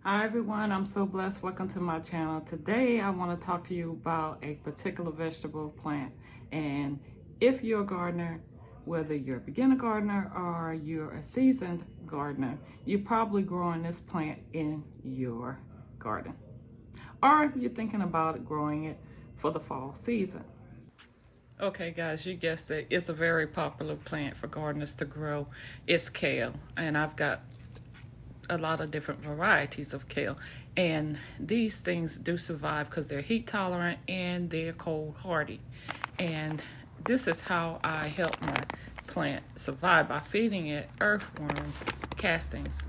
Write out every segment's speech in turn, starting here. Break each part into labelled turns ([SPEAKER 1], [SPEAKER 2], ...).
[SPEAKER 1] Hi everyone, I'm so blessed. Welcome to my channel. Today I want to talk to you about a particular vegetable plant. And if you're a gardener, whether you're a beginner gardener or you're a seasoned gardener, you're probably growing this plant in your garden. Or you're thinking about growing it for the fall season. Okay guys, you guessed it. It's a very popular plant for gardeners to grow. It's kale, and I've got a lot of different varieties of kale, and these things do survive because they're heat tolerant and they're cold hardy. And this is how I help my plant survive, by feeding it earthworm castings.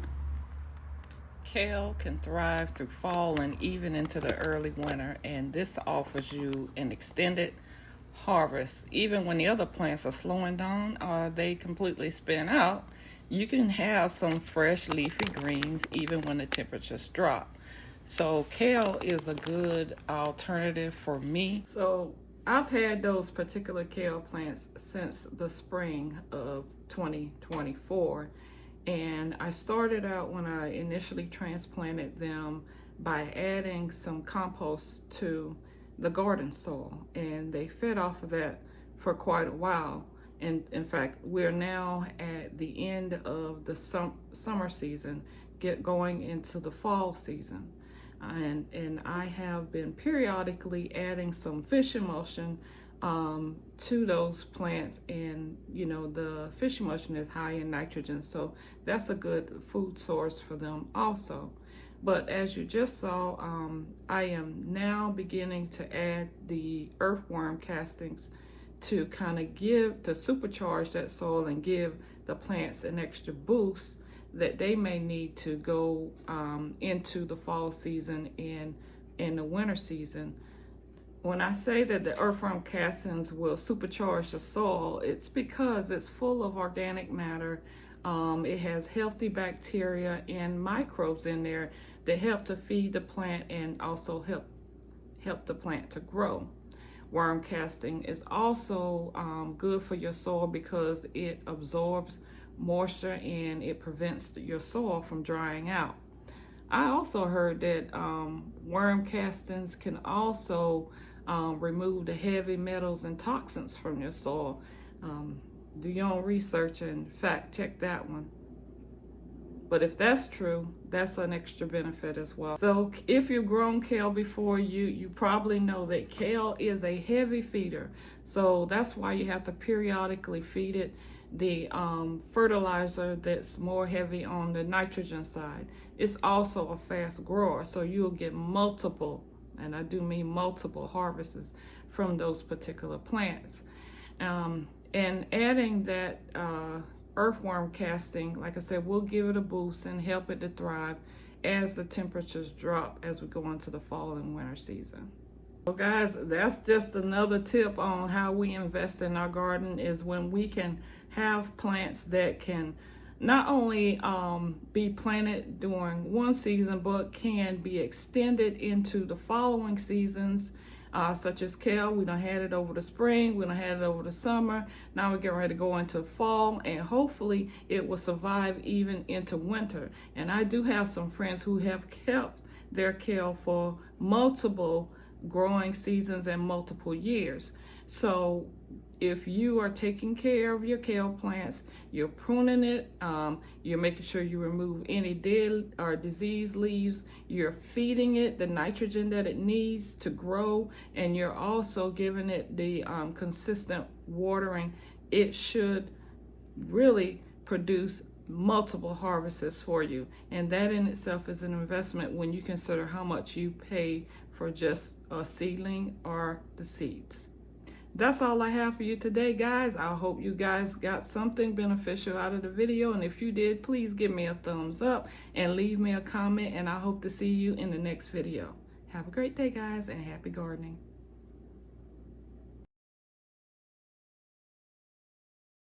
[SPEAKER 1] Kale can thrive through fall and even into the early winter, and this offers you an extended harvest. Even when the other plants are slowing down or they completely spin out, you can have some fresh leafy greens even when the temperatures drop. So kale is a good alternative for me. So I've had those particular kale plants since the spring of 2024. And I started out when I initially transplanted them by adding some compost to the garden soil, and they fed off of that for quite a while. And in fact, we're now at the end of the summer season, going into the fall season. And I have been periodically adding some fish emulsion to those plants, and you know, the fish emulsion is high in nitrogen, so that's a good food source for them also. But as you just saw, I am now beginning to add the earthworm castings to kind of supercharge that soil and give the plants an extra boost that they may need to go into the fall season and in the winter season. When I say that the earthworm castings will supercharge the soil, it's because it's full of organic matter. It has healthy bacteria and microbes in there that help to feed the plant and also help the plant to grow. Worm casting is also good for your soil because it absorbs moisture and it prevents your soil from drying out. I also heard that worm castings can also remove the heavy metals and toxins from your soil. Do your own research and fact check that one. But if that's true, that's an extra benefit as well. So if you've grown kale before, you probably know that kale is a heavy feeder. So that's why you have to periodically feed it the fertilizer that's more heavy on the nitrogen side. It's also a fast grower, so you'll get multiple, and I do mean multiple harvests from those particular plants. And adding that earthworm casting, like I said, will give it a boost and help it to thrive as the temperatures drop as we go into the fall and winter season. So guys, that's just another tip on how we invest in our garden, is when we can have plants that can not only be planted during one season, but can be extended into the following seasons. Such as kale, we done had it over the spring, we done had it over the summer. Now we're getting ready to go into fall, and hopefully it will survive even into winter. And I do have some friends who have kept their kale for multiple growing seasons and multiple years. So if you are taking care of your kale plants, you're pruning it, you're making sure you remove any dead or diseased leaves, you're feeding it the nitrogen that it needs to grow, and you're also giving it the consistent watering, it should really produce multiple harvests for you. And that in itself is an investment when you consider how much you pay for just a seedling or the seeds. That's all I have for you today, guys. I hope you guys got something beneficial out of the video, and if you did, please give me a thumbs up and leave me a comment, and I hope to see you in the next video. Have a great day, guys, and happy gardening.